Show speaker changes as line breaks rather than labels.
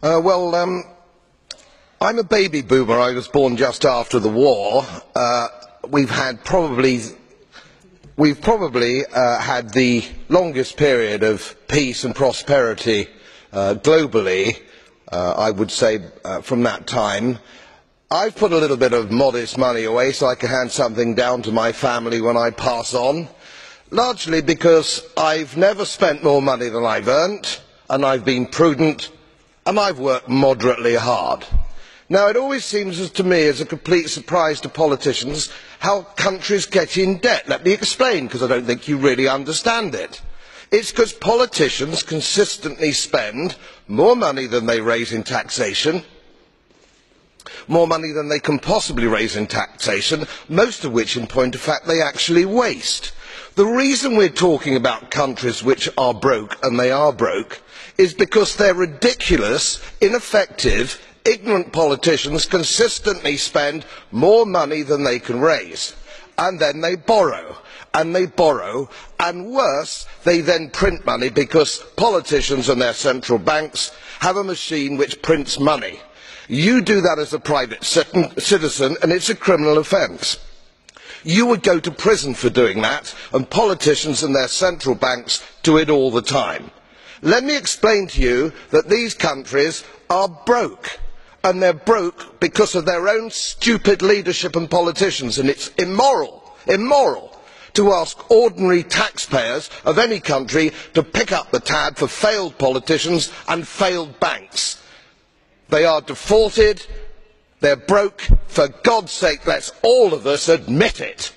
I'm a baby boomer. I was born just after the war. We've probably had the longest period of peace and prosperity globally, I would say, from that time. I've put a little bit of modest money away so I can hand something down to my family when I pass on, largely because I've never spent more money than I've earned, and I've been prudent, and I've worked moderately hard. Now, it always seems to me as a complete surprise to politicians how countries get in debt. Let me explain, because I don't think you really understand it. It's because politicians consistently spend more money than they raise in taxation, more money than they can possibly raise in taxation, most of which, in point of fact, they actually waste. The reason we're talking about countries which are broke, and they are broke, is because their ridiculous, ineffective, ignorant politicians consistently spend more money than they can raise, and then they borrow, and worse, they then print money, because politicians and their central banks have a machine which prints money. You do that as a private citizen, and it's a criminal offence. You would go to prison for doing that, and politicians and their central banks do it all the time. Let me explain to you that these countries are broke, and they're broke because of their own stupid leadership and politicians, and it's immoral to ask ordinary taxpayers of any country to pick up the tab for failed politicians and failed banks. They are defaulted, they're broke. For God's sake, let's all of us admit it.